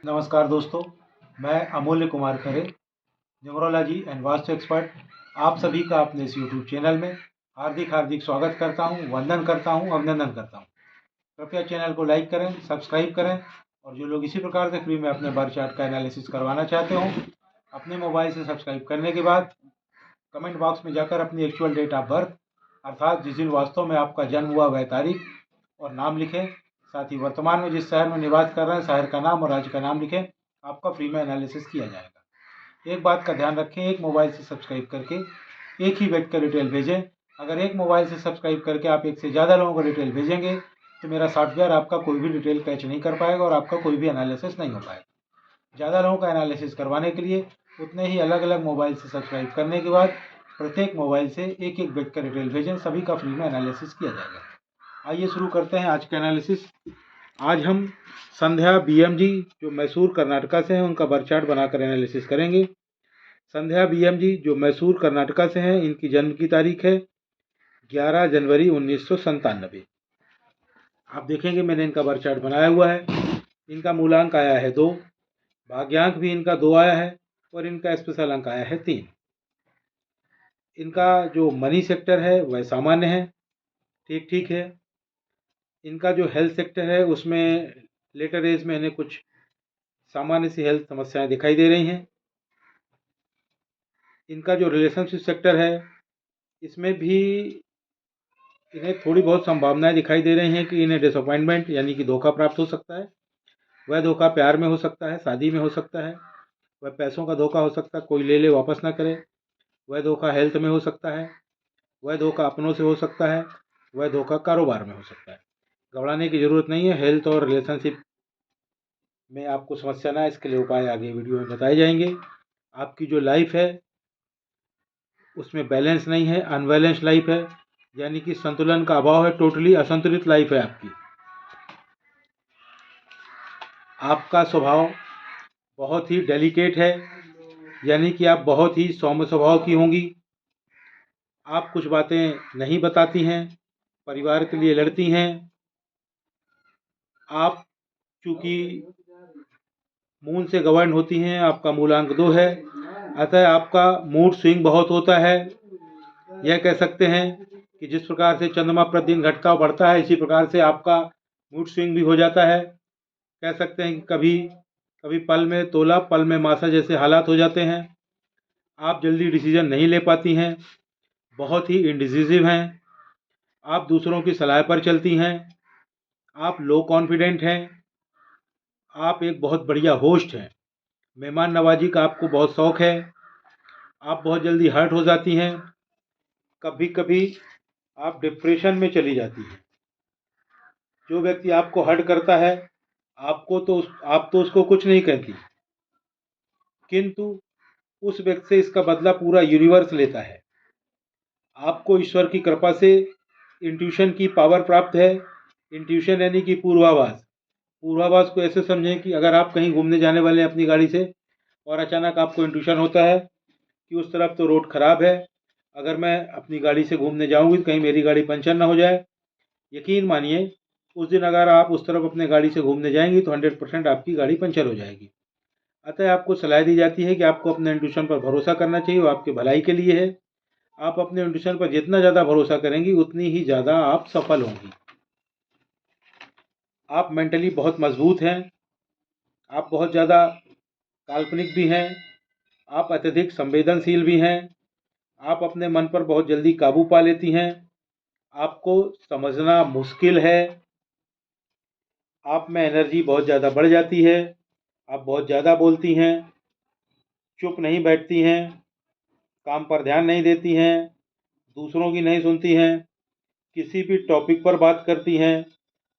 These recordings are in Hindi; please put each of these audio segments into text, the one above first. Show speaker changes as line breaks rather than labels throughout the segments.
नमस्कार दोस्तों, मैं अमूल्य Kumar Khare, numerology and vastu expert, आप सभी का अपने इस यूट्यूब चैनल में हार्दिक हार्दिक स्वागत करता हूं, वंदन करता हूं, अभिनंदन करता हूं। कृपया चैनल को लाइक करें, सब्सक्राइब करें और जो लोग इसी प्रकार से फ्री में अपने बर्थ चार्ट का एनालिसिस करवाना चाहते हो, अपने मोबाइल से सब्सक्राइब करने के बाद कमेंट बॉक्स में जाकर अपनी एक्चुअल डेट ऑफ बर्थ अर्थात जिस दिन वास्तव में आपका जन्म हुआ वह तारीख और नाम लिखें। साथ ही वर्तमान में जिस शहर में निवास कर रहे हैं शहर का नाम और राज्य का नाम लिखें। आपका फ्री में एनालिसिस किया जाएगा। एक बात का ध्यान रखें, एक मोबाइल से सब्सक्राइब करके एक ही व्यक्ति का डिटेल भेजें। अगर एक मोबाइल से सब्सक्राइब करके आप एक से ज़्यादा लोगों को डिटेल भेजेंगे तो मेरा सॉफ्टवेयर आपका कोई भी डिटेल कैच नहीं कर पाएगा और आपका कोई भी एनालिसिस नहीं हो पाएगा। ज़्यादा लोगों का एनालिसिस करवाने के लिए उतने ही अलग अलग मोबाइल से सब्सक्राइब करने के बाद प्रत्येक मोबाइल से एक एक व्यक्ति का डिटेल भेजें, सभी का फ्री में एनालिसिस किया जाएगा। आइए शुरू करते हैं आज का एनालिसिस। आज हम संध्या BMG जो मैसूर कर्नाटका से हैं उनका बर्थ चार्ट बनाकर एनालिसिस करेंगे। संध्या BMG जो मैसूर कर्नाटका से हैं, इनकी जन्म की तारीख है 11 जनवरी 1997। आप देखेंगे मैंने इनका बर्थ चार्ट बनाया हुआ है। इनका मूलांक आया है 2, भाग्यांक भी इनका 2 आया है और इनका स्पेशल अंक आया है 3। इनका जो मनी सेक्टर है वह सामान्य है, ठीक ठीक है। इनका जो हेल्थ सेक्टर है उसमें लेटर एज में इन्हें कुछ सामान्य सी हेल्थ समस्याएं दिखाई दे रही हैं। इनका जो रिलेशनशिप सेक्टर है इसमें भी इन्हें थोड़ी बहुत संभावनाएं दिखाई दे रही हैं कि इन्हें डिसअपॉइंटमेंट यानी कि धोखा प्राप्त हो सकता है। वह धोखा प्यार में हो सकता है, शादी में हो सकता है, वह पैसों का धोखा हो सकता है, कोई ले ले वापस ना करे। वह धोखा हेल्थ में हो सकता है, वह धोखा अपनों से हो सकता है, वह धोखा कारोबार में हो सकता है। घबराने की ज़रूरत नहीं है। हेल्थ और रिलेशनशिप में आपको समस्या ना, इसके लिए उपाय आगे वीडियो में बताए जाएंगे। आपकी जो लाइफ है उसमें बैलेंस नहीं है, अनबैलेंस लाइफ है, यानी कि संतुलन का अभाव है, टोटली असंतुलित लाइफ है आपकी। आपका स्वभाव बहुत ही डेलिकेट है, यानी कि आप बहुत ही सौम्य स्वभाव की होंगी। आप कुछ बातें नहीं बताती हैं, परिवार के लिए लड़ती हैं। आप चूँकि मून से गवर्न होती हैं, आपका मूलांक 2 है, अतः आपका मूड स्विंग बहुत होता है। यह कह सकते हैं कि जिस प्रकार से चंद्रमा प्रतिदिन घटता बढ़ता है, इसी प्रकार से आपका मूड स्विंग भी हो जाता है। कह सकते हैं कि कभी कभी पल में तोला पल में मासा जैसे हालात हो जाते हैं। आप जल्दी डिसीजन नहीं ले पाती हैं, बहुत ही इंडिसिसिव हैं। आप दूसरों की सलाह पर चलती हैं। आप लो कॉन्फिडेंट हैं। आप एक बहुत बढ़िया होस्ट हैं। मेहमान नवाजी का आपको बहुत शौक़ है। आप बहुत जल्दी हर्ट हो जाती हैं। कभी कभी आप डिप्रेशन में चली जाती हैं। जो व्यक्ति आपको हर्ट करता है आप तो उसको कुछ नहीं कहती, किंतु उस व्यक्ति से इसका बदला पूरा यूनिवर्स लेता है। आपको ईश्वर की कृपा से इंट्यूशन की पावर प्राप्त है। इंट्यूशन यानी कि पूर्वाभास। पूर्वाभास को ऐसे समझें कि अगर आप कहीं घूमने जाने वाले हैं अपनी गाड़ी से और अचानक आपको इंट्यूशन होता है कि उस तरफ तो रोड खराब है, अगर मैं अपनी गाड़ी से घूमने जाऊंगी तो कहीं मेरी गाड़ी पंचर ना हो जाए। यकीन मानिए उस दिन अगर आप उस तरफ अपने गाड़ी से घूमने जाएंगी तो 100% आपकी गाड़ी पंचर हो जाएगी। अतः आपको सलाह दी जाती है कि आपको अपने इंट्यूशन पर भरोसा करना चाहिए, वो आपके भलाई के लिए है। आप अपने इंट्यूशन पर जितना ज़्यादा भरोसा करेंगी उतनी ही ज़्यादा आप सफल होंगी। आप मेंटली बहुत मजबूत हैं। आप बहुत ज़्यादा काल्पनिक भी हैं। आप अत्यधिक संवेदनशील भी हैं। आप अपने मन पर बहुत जल्दी काबू पा लेती हैं। आपको समझना मुश्किल है। आप में एनर्जी बहुत ज़्यादा बढ़ जाती है। आप बहुत ज़्यादा बोलती हैं, चुप नहीं बैठती हैं, काम पर ध्यान नहीं देती हैं, दूसरों की नहीं सुनती हैं, किसी भी टॉपिक पर बात करती हैं,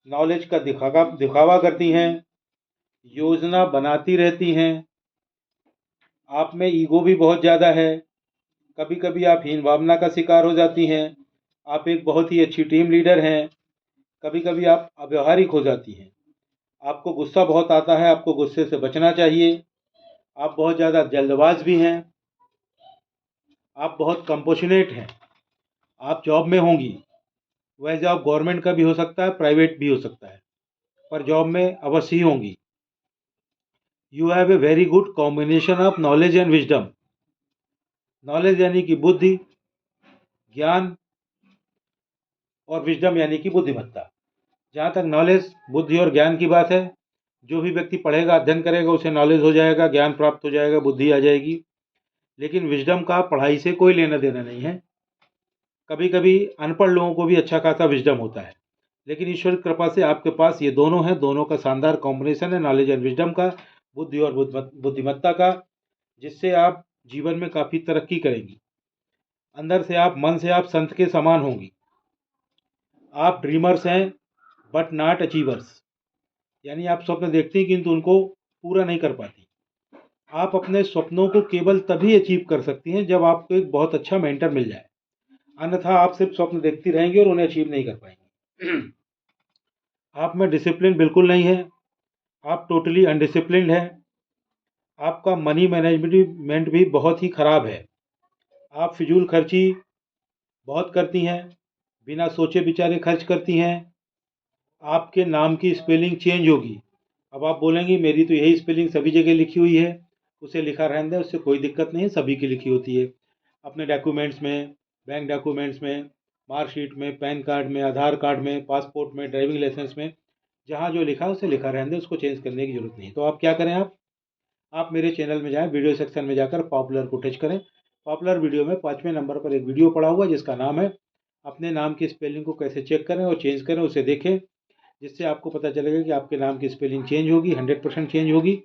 नॉलेज का दिखावा करती हैं, योजना बनाती रहती हैं। आप में ईगो भी बहुत ज़्यादा है। कभी कभी आप हीन भावना का शिकार हो जाती हैं। आप एक बहुत ही अच्छी टीम लीडर हैं। कभी कभी आप अव्यवहारिक हो जाती हैं। आपको गुस्सा बहुत आता है, आपको गुस्से से बचना चाहिए। आप बहुत ज़्यादा जल्दबाज भी हैं। आप बहुत कंपोशनेट हैं। आप जॉब में होंगी, वह जॉब गवर्नमेंट का भी हो सकता है, प्राइवेट भी हो सकता है, पर जॉब में अवश्य ही होंगी। You have a very good combination of knowledge and wisdom. Knowledge यानी कि बुद्धि, ज्ञान, और विजडम यानी कि बुद्धिमत्ता। जहाँ तक नॉलेज, बुद्धि और ज्ञान की बात है, जो भी व्यक्ति पढ़ेगा, अध्ययन करेगा, उसे नॉलेज हो जाएगा, ज्ञान प्राप्त हो जाएगा, बुद्धि आ जाएगी। लेकिन विजडम का पढ़ाई से कोई लेना देना नहीं है। कभी कभी अनपढ़ लोगों को भी अच्छा खासा विजडम होता है, लेकिन ईश्वर की कृपा से आपके पास ये दोनों है। दोनों का शानदार कॉम्बिनेशन है, नॉलेज एंड विजडम का, बुद्धि और बुद्धिमत्ता का, जिससे आप जीवन में काफ़ी तरक्की करेंगी। अंदर से आप, मन से आप संत के समान होंगी। आप ड्रीमर्स हैं बट नॉट अचीवर्स, यानी आप स्वप्न देखती हैं किंतु उनको पूरा नहीं कर पाती। आप अपने स्वप्नों को केवल तभी अचीव कर सकती हैं जब आपको एक बहुत अच्छा मेंटर मिल जाए, अन्यथा आप सिर्फ स्वप्न देखती रहेंगी और उन्हें अचीव नहीं कर पाएंगी। आप में डिसिप्लिन बिल्कुल नहीं है, आप टोटली अनडिसिप्लिन्ड है। आपका मनी मैनेजमेंट भी बहुत ही खराब है। आप फिजूल खर्ची बहुत करती हैं, बिना सोचे विचारे खर्च करती हैं। आपके नाम की स्पेलिंग चेंज होगी। अब आप बोलेंगी मेरी तो यही स्पेलिंग सभी जगह लिखी हुई है, उसे लिखा रहने दें, उससे कोई दिक्कत नहीं है, सभी की लिखी होती है। अपने डॉक्यूमेंट्स में, बैंक डॉक्यूमेंट्स में, मार्कशीट में, पैन कार्ड में, आधार कार्ड में, पासपोर्ट में, ड्राइविंग लाइसेंस में, जहाँ जो लिखा है उसे लिखा रहने दें, उसको चेंज करने की ज़रूरत नहीं। तो आप क्या करें, आप मेरे चैनल में जाएं, वीडियो सेक्शन में जाकर पॉपुलर को टच करें। पॉपुलर वीडियो में 5वें नंबर पर एक वीडियो पड़ा हुआ है जिसका नाम है अपने नाम की स्पेलिंग को कैसे चेक करें और चेंज करें, उसे देखें, जिससे आपको पता चलेगा कि आपके नाम की स्पेलिंग चेंज होगी, 100% चेंज होगी,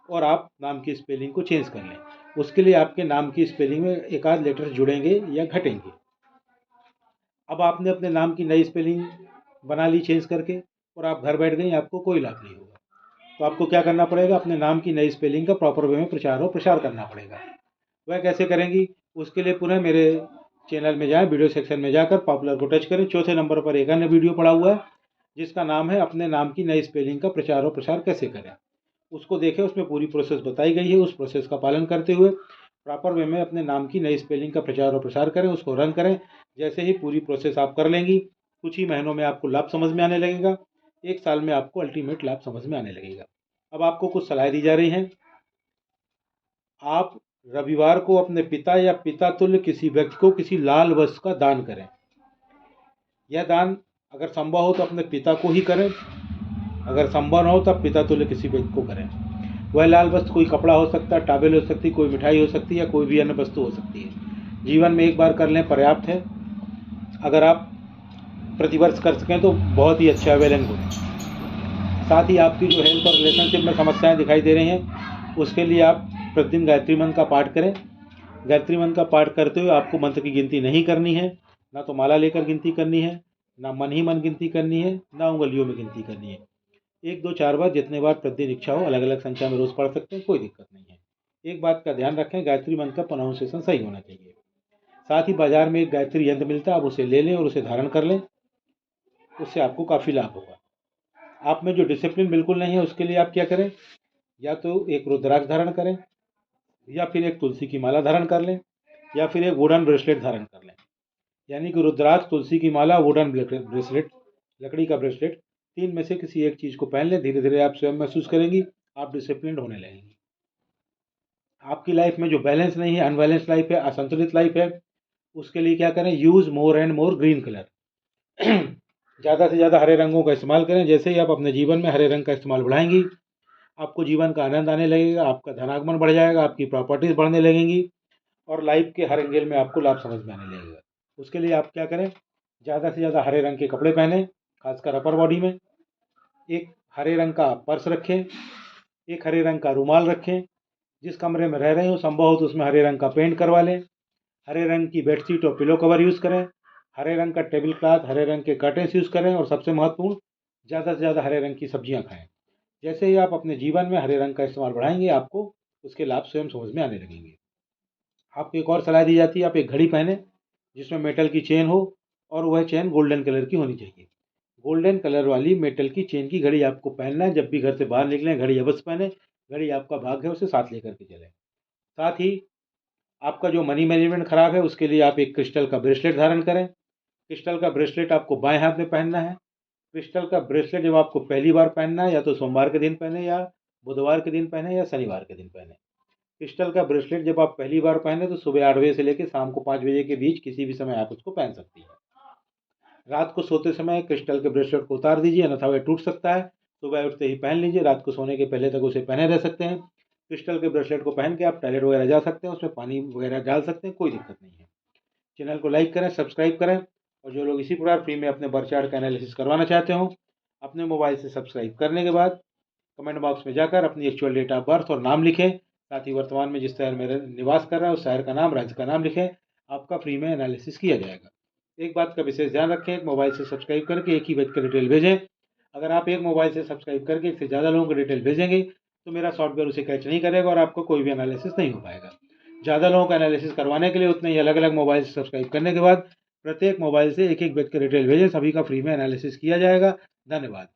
और आप नाम की स्पेलिंग को चेंज कर लें। उसके लिए आपके नाम की स्पेलिंग में एक आध लेटर जुड़ेंगे या घटेंगे। अब आपने अपने नाम की नई स्पेलिंग बना ली चेंज करके, और आप घर बैठ गई, आपको कोई लाभ नहीं होगा। तो आपको क्या करना पड़ेगा, अपने नाम की नई स्पेलिंग का प्रॉपर वे में प्रचार और प्रसार करना पड़ेगा। वह कैसे करेंगी, उसके लिए पुनः मेरे चैनल में जाएं, वीडियो सेक्शन में जाकर पॉपुलर को टच करें। चौथे नंबर पर एक अन्य वीडियो पड़ा हुआ है जिसका नाम है अपने नाम की नई स्पेलिंग का प्रचार और प्रसार कैसे करें। उसको देखें, उसमें पूरी प्रोसेस बताई गई है। उस प्रोसेस का पालन करते हुए प्रॉपर वे में अपने नाम की नई स्पेलिंग का प्रचार और प्रसार करें, उसको रन करें। जैसे ही पूरी प्रोसेस आप कर लेंगी, कुछ ही महीनों में आपको लाभ समझ में आने लगेगा। 1 साल में आपको अल्टीमेट लाभ समझ में आने लगेगा। अब आपको कुछ सलाह दी जा रही हैं। आप रविवार को अपने पिता या पिता तुल्य किसी व्यक्ति को किसी लाल वस्त्र का दान करें। यह दान अगर संभव हो तो अपने पिता को ही करें, अगर संभव न हो तब पिता तुल्य किसी व्यक्ति को करें। वह लाल वस्त्र कोई कपड़ा हो सकता है, टॉवेल हो सकती है, कोई मिठाई हो सकती है, या कोई भी अन्य वस्तु हो सकती है। जीवन में एक बार कर लें, पर्याप्त है। अगर आप प्रतिवर्ष कर सकें तो बहुत ही अच्छा है, वेल एंड गुड। साथ ही आपकी जो हेल्थ और रिलेशनशिप में समस्याएं दिखाई दे रही हैं, उसके लिए आप प्रतिदिन गायत्री मंत्र का पाठ करें। गायत्री मंत्र का पाठ करते हुए आपको मंत्र की गिनती नहीं करनी है, ना तो माला लेकर गिनती करनी है, ना मन ही मन गिनती करनी है, ना उंगलियों में गिनती करनी है। 1, 2, 4 बार, जितने बार प्रतिदिन इच्छा हो, अलग अलग संख्या में रोज़ पढ़ सकते हैं, कोई दिक्कत नहीं है। एक बात का ध्यान रखें, गायत्री मंत्र का प्रोनाउंसिएशन सही होना चाहिए। साथ ही बाजार में एक गायत्री यंत्र मिलता है, आप उसे ले लें और उसे धारण कर लें, उससे आपको काफ़ी लाभ होगा। आप में जो डिसिप्लिन बिल्कुल नहीं है, उसके लिए आप क्या करें, या तो एक रुद्राक्ष धारण करें, या फिर एक तुलसी की माला धारण कर लें, या फिर एक वुडन ब्रेसलेट धारण कर लें। यानी कि रुद्राक्ष, तुलसी की माला, वुडन ब्रेसलेट, लकड़ी का ब्रेसलेट, 3 में से किसी एक चीज़ को पहन लें। धीरे धीरे आप स्वयं महसूस करेंगी, आप डिसिप्लिन होने लगेंगी। आपकी लाइफ में जो बैलेंस नहीं है, अनबैलेंस लाइफ है, असंतुलित लाइफ है, उसके लिए क्या करें, use more and more green colour. ज़्यादा से ज़्यादा हरे रंगों का इस्तेमाल करें। जैसे ही आप अपने जीवन में हरे रंग का इस्तेमाल बढ़ाएंगी, आपको जीवन का आनंद आने लगेगा, आपका धनागमन बढ़ जाएगा, आपकी प्रॉपर्टीज़ बढ़ने लगेंगी, और लाइफ के हर एंगल में आपको लाभ समझ में आने लगेगा। उसके लिए आप क्या करें, ज़्यादा से ज़्यादा हरे रंग के कपड़े पहनें, खासकर अपर बॉडी में। एक हरे रंग का पर्स रखें, एक हरे रंग का रुमाल रखें। जिस कमरे में रह रहे हो, संभव हो तो उसमें हरे रंग का पेंट करवा लें। हरे रंग की बेडशीट और पिलो कवर यूज़ करें। हरे रंग का टेबल क्लॉथ, हरे रंग के कर्टेंस यूज़ करें। और सबसे महत्वपूर्ण, ज़्यादा से ज़्यादा हरे रंग की सब्जियां खाएं। जैसे ही आप अपने जीवन में हरे रंग का इस्तेमाल बढ़ाएंगे, आपको उसके लाभ स्वयं समझ में आने लगेंगे। आपको एक और सलाह दी जाती है, आप एक घड़ी पहने जिसमें मेटल की चेन हो, और वह चेन गोल्डन कलर की होनी चाहिए। गोल्डन कलर वाली मेटल की चेन की घड़ी आपको पहनना है। जब भी घर से बाहर निकलें, घड़ी अवश्य पहने। घड़ी आपका भाग्य है, उसे साथ लेकर के चलें। साथ ही आपका जो मनी मैनेजमेंट खराब है, उसके लिए आप एक क्रिस्टल का ब्रेसलेट धारण करें। क्रिस्टल का ब्रेसलेट आपको बाएं हाथ में पहनना है। क्रिस्टल का ब्रेसलेट जब आपको पहली बार पहनना है, या तो सोमवार के दिन पहने, या बुधवार के दिन पहने या शनिवार के दिन पहने। क्रिस्टल का ब्रेसलेट जब आप पहली बार पहने तो सुबह 8 बजे से लेकर शाम को 5 बजे के बीच किसी भी समय आप उसको पहन सकती हैं। रात को सोते समय क्रिस्टल के ब्रेसलेट को उतार दीजिए, अन्यथा वह टूट सकता है। सुबह उठते ही पहन लीजिए, रात को सोने के पहले तक उसे पहने रह सकते हैं। क्रिस्टल के ब्रेसलेट को पहन के आप टॉयलेट वगैरह जा सकते हैं, उसमें पानी वगैरह डाल सकते हैं, कोई दिक्कत नहीं है। चैनल को लाइक करें, सब्सक्राइब करें, और जो लोग इसी प्रकार फ्री में अपने बर्थ चार्ट का एनालिसिस करवाना चाहते हो, अपने मोबाइल से सब्सक्राइब करने के बाद कमेंट बॉक्स में जाकर अपनी एक्चुअल डेट ऑफ बर्थ और नाम लिखें। साथ ही वर्तमान में जिस शहर में निवास कर रहा है उस शहर का नाम, राज्य का नाम लिखें। आपका फ्री में एनालिसिस किया जाएगा। एक बात का विशेष ध्यान रखें, एक मोबाइल से सब्सक्राइब करके एक ही व्यक्ति का डिटेल भेजें। अगर आप एक मोबाइल से सब्सक्राइब करके एक से ज़्यादा लोगों को डिटेल भेजेंगे तो मेरा सॉफ्टवेयर उसे कैच नहीं करेगा और आपको कोई भी एनालिसिस नहीं हो पाएगा। ज़्यादा लोगों का एनालिसिस करवाने के लिए उतने ही अलग अलग मोबाइल से सब्सक्राइब करने के बाद प्रत्येक मोबाइल से एक एक व्यक्ति का डिटेल भेजें, सभी का फ्री में एनालिसिस किया जाएगा। धन्यवाद।